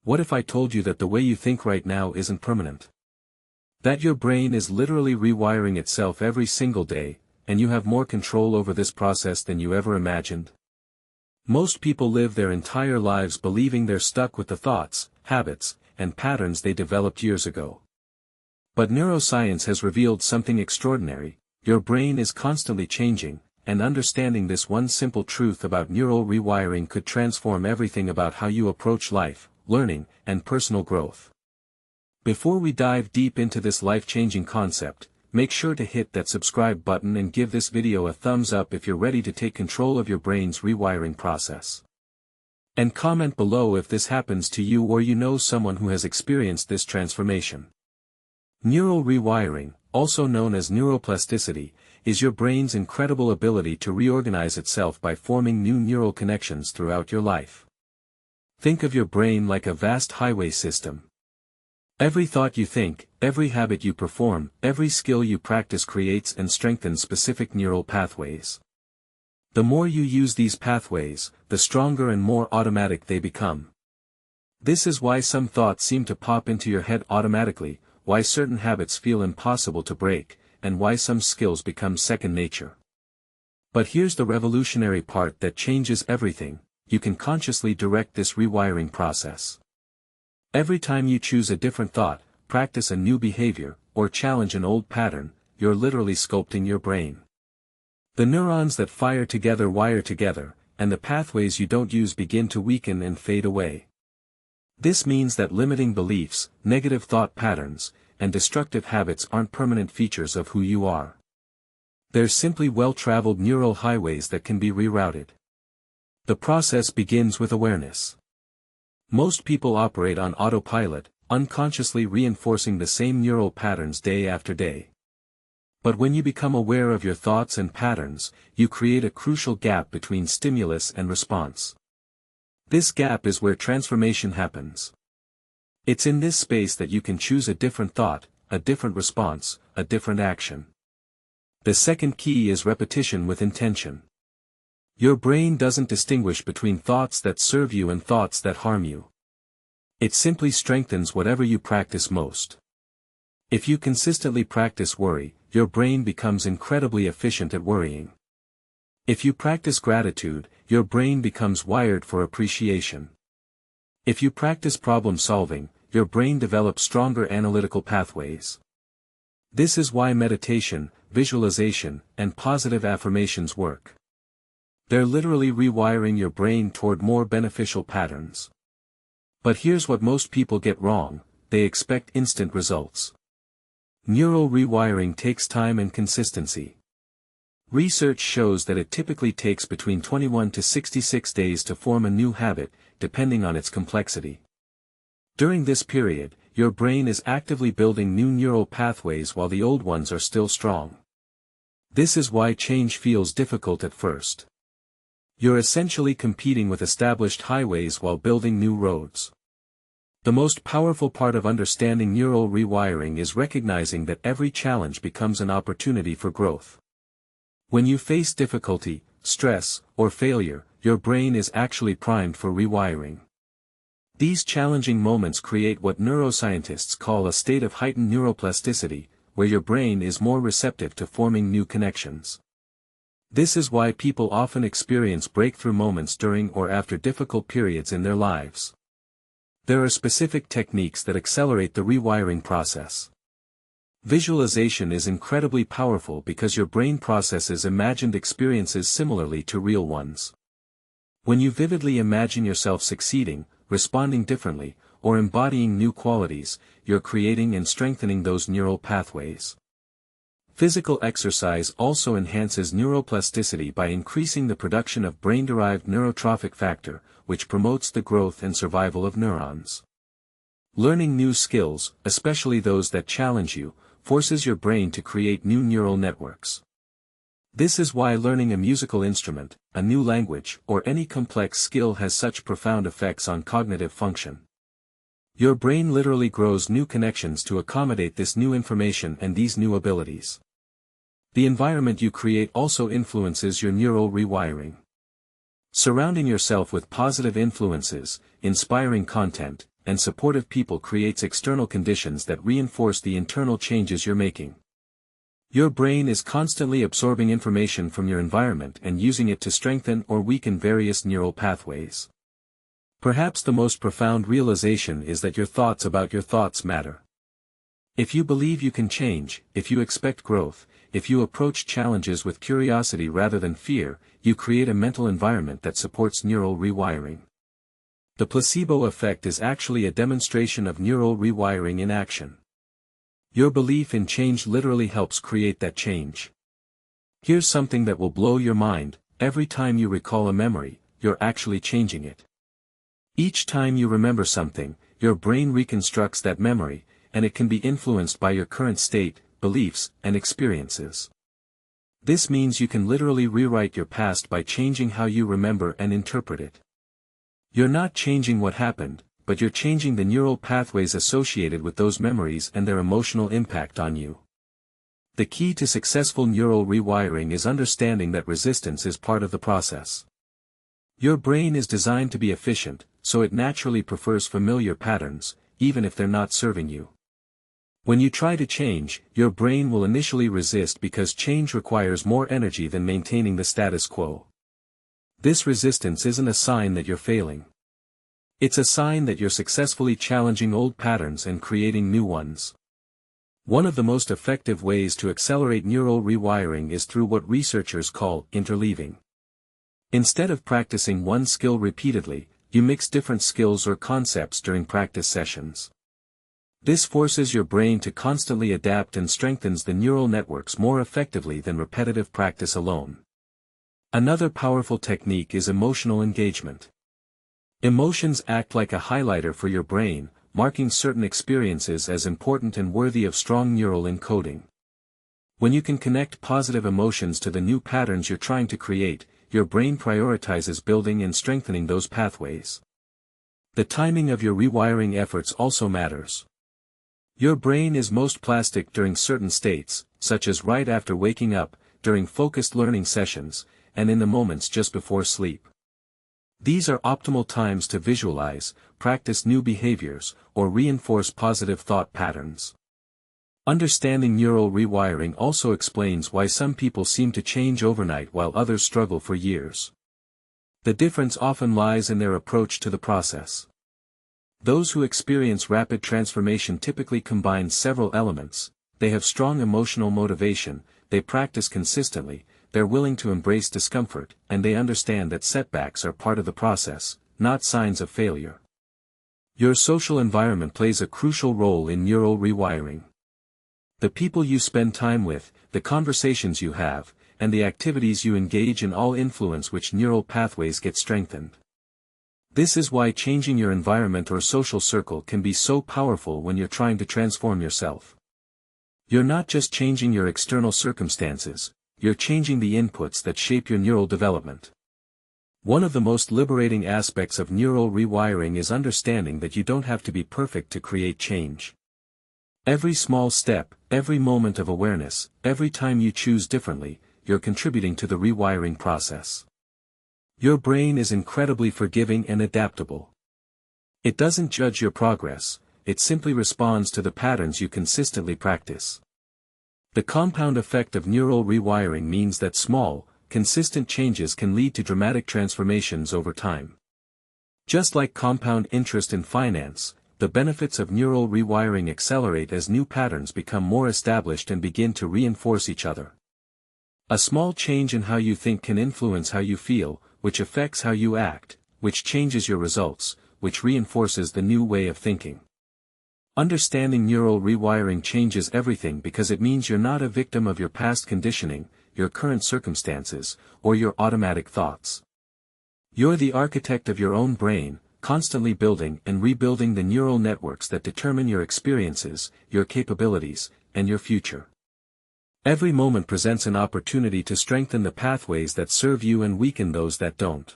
What if I told you that the way you think right now isn't permanent? That your brain is literally rewiring itself every single day, and you have more control over this process than you ever imagined? Most people live their entire lives believing they're stuck with the thoughts, habits, and patterns they developed years ago. But neuroscience has revealed something extraordinary: your brain is constantly changing, and understanding this one simple truth about neural rewiring could transform everything about how you approach life, learning, and personal growth. Before we dive deep into this life-changing concept, make sure to hit that subscribe button and give this video a thumbs up if you're ready to take control of your brain's rewiring process. And comment below if this happens to you or you know someone who has experienced this transformation. Neural rewiring, also known as neuroplasticity, is your brain's incredible ability to reorganize itself by forming new neural connections throughout your life. Think of your brain like a vast highway system. Every thought you think, every habit you perform, every skill you practice creates and strengthens specific neural pathways. The more you use these pathways, the stronger and more automatic they become. This is why some thoughts seem to pop into your head automatically, why certain habits feel impossible to break, and why some skills become second nature. But here's the revolutionary part that changes everything: you can consciously direct this rewiring process. Every time you choose a different thought, practice a new behavior, or challenge an old pattern, you're literally sculpting your brain. The neurons that fire together wire together, and the pathways you don't use begin to weaken and fade away. This means that limiting beliefs, negative thought patterns, and destructive habits aren't permanent features of who you are. They're simply well-traveled neural highways that can be rerouted. The process begins with awareness. Most people operate on autopilot, unconsciously reinforcing the same neural patterns day after day. But when you become aware of your thoughts and patterns, you create a crucial gap between stimulus and response. This gap is where transformation happens. It's in this space that you can choose a different thought, a different response, a different action. The second key is repetition with intention. Your brain doesn't distinguish between thoughts that serve you and thoughts that harm you. It simply strengthens whatever you practice most. If you consistently practice worry, your brain becomes incredibly efficient at worrying. If you practice gratitude, your brain becomes wired for appreciation. If you practice problem solving, your brain develops stronger analytical pathways. This is why meditation, visualization, and positive affirmations work. They're literally rewiring your brain toward more beneficial patterns. But here's what most people get wrong: they expect instant results. Neural rewiring takes time and consistency. Research shows that it typically takes between 21 to 66 days to form a new habit, depending on its complexity. During this period, your brain is actively building new neural pathways while the old ones are still strong. This is why change feels difficult at first. You're essentially competing with established highways while building new roads. The most powerful part of understanding neural rewiring is recognizing that every challenge becomes an opportunity for growth. When you face difficulty, stress, or failure, your brain is actually primed for rewiring. These challenging moments create what neuroscientists call a state of heightened neuroplasticity, where your brain is more receptive to forming new connections. This is why people often experience breakthrough moments during or after difficult periods in their lives. There are specific techniques that accelerate the rewiring process. Visualization is incredibly powerful because your brain processes imagined experiences similarly to real ones. When you vividly imagine yourself succeeding, responding differently, or embodying new qualities, you're creating and strengthening those neural pathways. Physical exercise also enhances neuroplasticity by increasing the production of brain-derived neurotrophic factor, which promotes the growth and survival of neurons. Learning new skills, especially those that challenge you, forces your brain to create new neural networks. This is why learning a musical instrument, a new language, or any complex skill has such profound effects on cognitive function. Your brain literally grows new connections to accommodate this new information and these new abilities. The environment you create also influences your neural rewiring. Surrounding yourself with positive influences, inspiring content, and supportive people creates external conditions that reinforce the internal changes you're making. Your brain is constantly absorbing information from your environment and using it to strengthen or weaken various neural pathways. Perhaps the most profound realization is that your thoughts about your thoughts matter. If you believe you can change, if you expect growth, if you approach challenges with curiosity rather than fear, you create a mental environment that supports neural rewiring. The placebo effect is actually a demonstration of neural rewiring in action. Your belief in change literally helps create that change. Here's something that will blow your mind: every time you recall a memory, you're actually changing it. Each time you remember something, your brain reconstructs that memory, and it can be influenced by your current state, beliefs, and experiences. This means you can literally rewrite your past by changing how you remember and interpret it. You're not changing what happened, but you're changing the neural pathways associated with those memories and their emotional impact on you. The key to successful neural rewiring is understanding that resistance is part of the process. Your brain is designed to be efficient, so it naturally prefers familiar patterns, even if they're not serving you. When you try to change, your brain will initially resist because change requires more energy than maintaining the status quo. This resistance isn't a sign that you're failing. It's a sign that you're successfully challenging old patterns and creating new ones. One of the most effective ways to accelerate neural rewiring is through what researchers call interleaving. Instead of practicing one skill repeatedly, you mix different skills or concepts during practice sessions. This forces your brain to constantly adapt and strengthens the neural networks more effectively than repetitive practice alone. Another powerful technique is emotional engagement. Emotions act like a highlighter for your brain, marking certain experiences as important and worthy of strong neural encoding. When you can connect positive emotions to the new patterns you're trying to create, your brain prioritizes building and strengthening those pathways. The timing of your rewiring efforts also matters. Your brain is most plastic during certain states, such as right after waking up, during focused learning sessions, and in the moments just before sleep. These are optimal times to visualize, practice new behaviors, or reinforce positive thought patterns. Understanding neural rewiring also explains why some people seem to change overnight while others struggle for years. The difference often lies in their approach to the process. Those who experience rapid transformation typically combine several elements: they have strong emotional motivation, they practice consistently, they're willing to embrace discomfort, and they understand that setbacks are part of the process, not signs of failure. Your social environment plays a crucial role in neural rewiring. The people you spend time with, the conversations you have, and the activities you engage in all influence which neural pathways get strengthened. This is why changing your environment or social circle can be so powerful when you're trying to transform yourself. You're not just changing your external circumstances, you're changing the inputs that shape your neural development. One of the most liberating aspects of neural rewiring is understanding that you don't have to be perfect to create change. Every small step, every moment of awareness, every time you choose differently, you're contributing to the rewiring process. Your brain is incredibly forgiving and adaptable. It doesn't judge your progress, it simply responds to the patterns you consistently practice. The compound effect of neural rewiring means that small, consistent changes can lead to dramatic transformations over time. Just like compound interest in finance, the benefits of neural rewiring accelerate as new patterns become more established and begin to reinforce each other. A small change in how you think can influence how you feel, which affects how you act, which changes your results, which reinforces the new way of thinking. Understanding neural rewiring changes everything because it means you're not a victim of your past conditioning, your current circumstances, or your automatic thoughts. You're the architect of your own brain, constantly building and rebuilding the neural networks that determine your experiences, your capabilities, and your future. Every moment presents an opportunity to strengthen the pathways that serve you and weaken those that don't.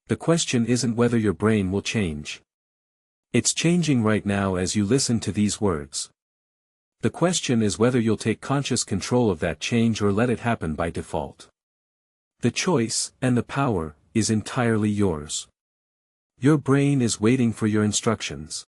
The question isn't whether your brain will change. It's changing right now as you listen to these words. The question is whether you'll take conscious control of that change or let it happen by default. The choice, and the power, is entirely yours. Your brain is waiting for your instructions.